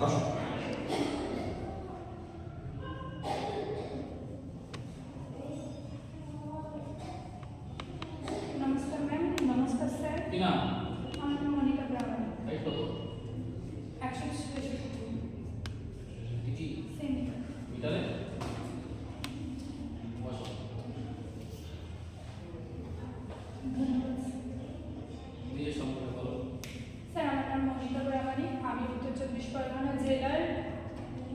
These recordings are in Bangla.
আসো। नमस्कार मैम। नमस्कार सर। কি নাম? আমার নাম মনিকা ব্রাহ্মণ। হাইট কত? 166 ডিগ্রি সেন্টিমিটার। মিটারে? বসো। ধন্যবাদ স্যার। নিজের সম্পর্কে বলো। স্যার আমার নাম মনিকা ব্রাহ্মণী। আমি উত্তর চব্বিশ পরগনা জেলার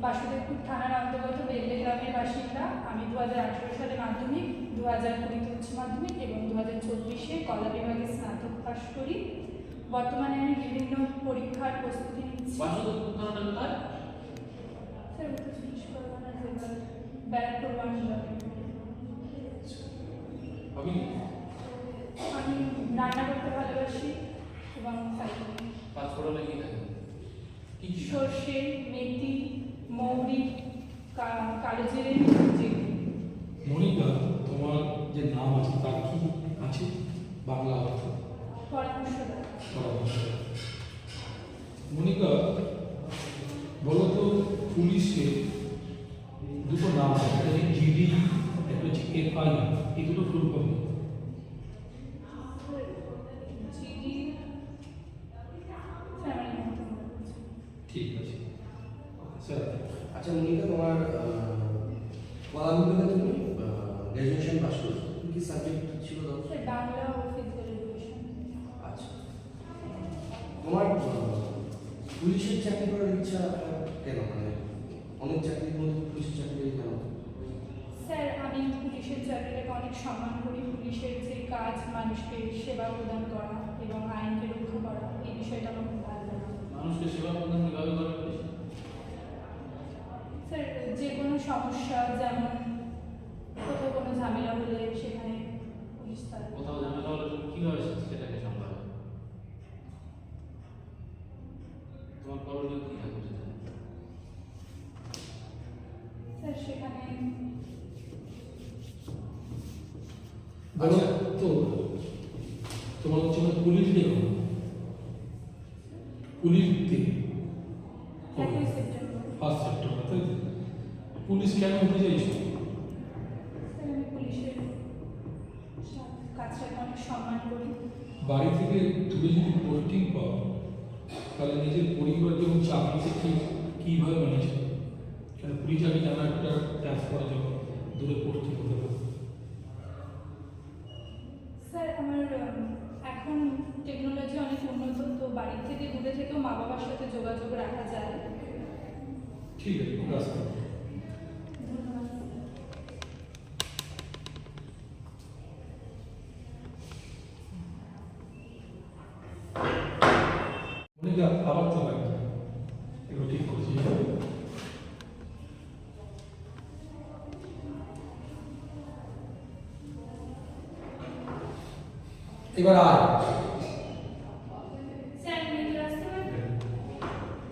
বাসুদেবপুর থানার অন্তর্গত বেল্লে গ্রামের বাসিন্দা। আমি 2018 সালে মাধ্যমিক, 2020 উচ্চ মাধ্যমিক এবং 2024 কলা বিভাগে স্নাতক পাশ করি। বর্তমানে আমি বিভিন্ন পরীক্ষার প্রস্তুতি নিচ্ছি। বাসুদেবপুর থানাটা কোথায়? স্যার উত্তর চব্বিশ পরগনা জেলার ব্যারাকপুর বাংলাতে। আমি আমি রান্না করতে ভালোবাসি এবং সাইকেল। পাঁচ ফোড়নে কি থাকে? কি কি? সর্ষে, মেথি, মৌরি, কালো জিরে, জিরে। মনিকা, তোমার যে নাম আছে তার কি আছে বাংলা অর্থ? পরামর্শদাতা। পরামর্শ। মনিকা, বলো তো পুলিশে দুটো নাম আছে, একটা হচ্ছে জিডি, একটা হচ্ছে এফআই, এই দুটো ফুল ফর্ম। জিডি ফ্যামিলি মতো। ঠিক আছে স্যার। আচ্ছা মনিকা, তোমার কলা বিভাগে তুমি গ্র্যাজুয়েশন পাস করেছো, তুমি কি সাবজেক্ট ছিল দাও? স্যার বাংলা ও ফিজিক্যাল এডুকেশন। আচ্ছা, তোমার পুলিশের চাকরি করার ইচ্ছা কেন? মানে অনেক চাকরির মধ্যে পুলিশের চাকরি কেন? স্যার আমি পুলিশের চাকরিটাকে অনেক সম্মান করি। পুলিশের যে কাজ, মানুষকে সেবা প্রদান করা এবং আইনকে রক্ষা করা, এই বিষয়টা আমার খুব ভালো লাগে। মানুষকে সেবা প্রদান কিভাবে করে পুলিশ? স্যার যে কোনো সমস্যা, যেমন কোথাও কোনো ঝামেলা হলে সেখানে পুলিশ থাকে। কোথাও ঝামেলা হলে তুমি কিভাবে সেটাকে সামলাবে? তোমার করণীয় কি থাকবে সেখানে? স্যার সেখানে বলো তো তোমার হচ্ছে না police day, police day 1 September. 1 September, তাই তো? পুলিশ কেন হতে চাইছো? স্যার আমি পুলিশের কাজটাকে অনেক সম্মান করি। বাড়ি থেকে দূরে যদি পোস্টিং পাও তাহলে নিজের পরিবারকে এবং চাকরিকে কীভাবে ম্যানেজ করবে? কেন পুলিশ আগে জানা একটা ট্রান্সফার যখন দূরে পোস্টিং হতে পারে। স্যার আমার এখন টেকনোলজি অনেক উন্নত, তো বাড়ির থেকে দূরে থেকেও মা বাবার সাথে যোগাযোগ রাখা যায়। ঠিক আছে, খুব রাস্তা। ধন্যবাদ। মনিকা, আবার তো লাগবে, এগুলো ঠিক করছি। এবার আয়, স্যার আমি তো রাস্তা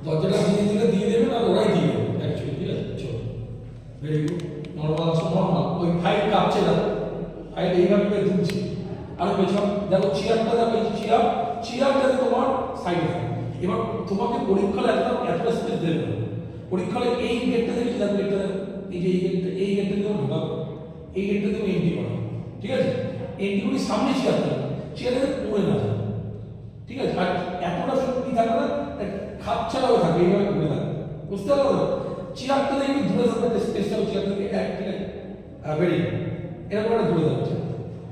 দরজাটা দিয়ে দেবেন আর ওরাই দিয়ে দেবে অ্যাকচুয়ালি, ঠিক আছে? চলো, ভেরি গুড। নর্মাল আসো, নর্মাল। ওই ফাইল কাঁপছে না, ফাইল এইভাবে তুলছি। আর পেছন দেখো, চেয়ারটা দেখো, এই চেয়ার যাতে তোমার সাইডে থাকে। এবার তোমাকে পরীক্ষায় এতটা স্পেস দেবে না। পরীক্ষায় এই গেটটা দেখেছি, দেখো গেটটা, এই যে এই গেটটা দিয়ে ঢোকাবো, এই গেটটা দিয়ে এন্ট্রি করা, ঠিক আছে? এন্ট্রি করি সামনে চেয়ার থাকবে, চেয়ারে পড়ে না যায়, ঠিক আছে? আর এতটা শক্তি থাকবে না, খাপছাড়াও থাকবে, এইভাবে ঘুরে থাকবে, বুঝতে পারো? চেয়ারটা দেখবি দূরে থাকবে, স্পেসটাও চেয়ার থেকে এক, ঠিক আছে? ভেরি এরকম একটা দূরে থাকছে,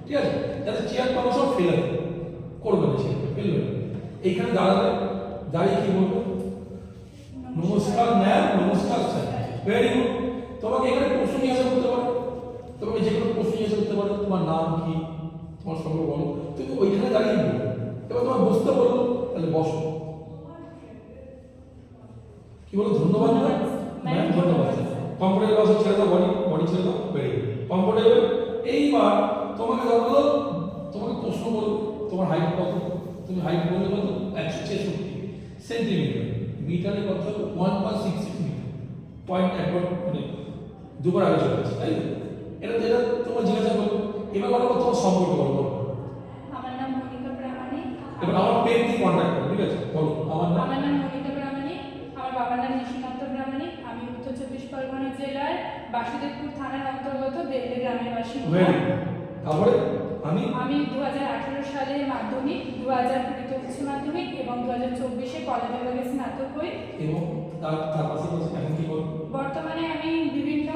ঠিক আছে? যাতে চেয়ার পাবো সব ফেলে করবে না, চেয়ার ফেলবে না। এইখানে দাঁড়াবে, দাঁড়িয়ে কি বলবো? নমস্কার ম্যাম, নমস্কার স্যার। Very good. তোমাকে এখানে প্রশ্ন জিজ্ঞাসা করতে পারো, তোমাকে যে কোনো প্রশ্ন জিজ্ঞাসা করতে পারো, তোমার নাম কি, তোমার সঙ্গে বলো, তুমি ওইখানে দাঁড়িয়ে বলো। এবার তোমার বসতে বলবো, তাহলে বসো। কি বলো? ধন্যবাদ ম্যাম, ধন্যবাদ স্যার। কমফোর্টেবল বসো, ছেড়ে দাও, বডি ছেড়ে দাও। Very good, comfortable. এইবার তোমাকে ধরো, তোমাকে প্রশ্ন বলবো, তোমার হাইট কত? তুমি হাইট বললে কত? 166 সেন্টিমিটার। মিটারে কত হবে? 1.66 মিটার। পয়েন্ট একবার মানে দুবার আগে চলে গেছে, তাই তো? এটা তোমার জিজ্ঞাসা করবো। এবার বলো তোমার সম্পর্ক বলো। আমার নাম মনিকা প্রামাণিক। এবার আমার পেন দিয়ে কন্ট্যাক্ট করো, ঠিক আছে? বলো আমার নাম। আমার নাম মনিকা প্রামাণিক। আমার বাবার নাম নিশি বাসুদেবপুর থানার অন্তর্গত বেলদে গ্রামের বাসিন্দা। ভেরি তারপরে আমি আমি 2018 সালে মাধ্যমিক, 2020 উচ্চ মাধ্যমিক এবং 2024 কলা বিভাগে স্নাতক হই। এবং তার পাশাপাশি এখন কি করব? বর্তমানে আমি বিভিন্ন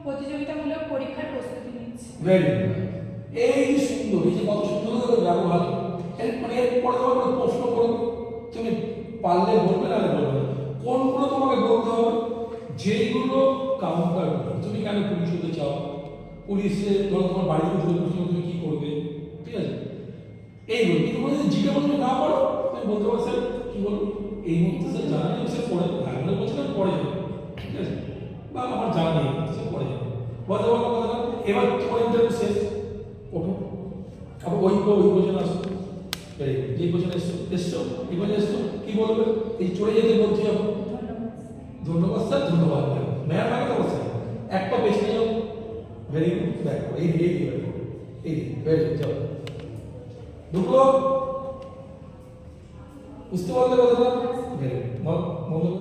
প্রতিযোগিতামূলক পরীক্ষার প্রস্তুতি নিচ্ছি। ভেরি এই সুন্দর, এই যে কত সুন্দর করে ব্যবহার, মানে এরপরে তোমার কোনো প্রশ্ন করবে, তুমি পারলে বলবে না বলবে না। কোনগুলো তোমাকে বলতে হবে? যেইগুলো কাউন্টার, তুমি কেন পুলিশ হতে চাও, পুলিশে ধরো তোমার বাড়িতে ধরে প্রশ্ন তুমি কি করবে, ঠিক আছে? এইগুলো কিন্তু বলে জিজ্ঞাসা করতে না পারো, তুমি বলতে পারো স্যার কি বলবো, এই মুহূর্তে স্যার জানা নেই, স্যার পরে ভাই বলে বলছে না পরে যাবে, ঠিক আছে? বা আমার জানা নেই, স্যার পরে যাবে, বলতে পারবো কথা। এবার তোমার ইন্টারভিউ শেষ, ওঠো, আবার ওই কোশ্চেন আসো, ভেরি গুড, যে কোশ্চেন এসছো এই কোশ্চেন এসছো কি বলবে? এই চলে যেতে বলছি এখন, ধন্যবাদ স্যার, ধন্যবাদ ম্যাম, ম্যাম আগে তো স্যার একটা পেছনে যাও, ভেরি গুড, দেখো এই ভেরি গুড, যাও দুটো বুঝতে পারলে কথাটা, ভেরি গুড,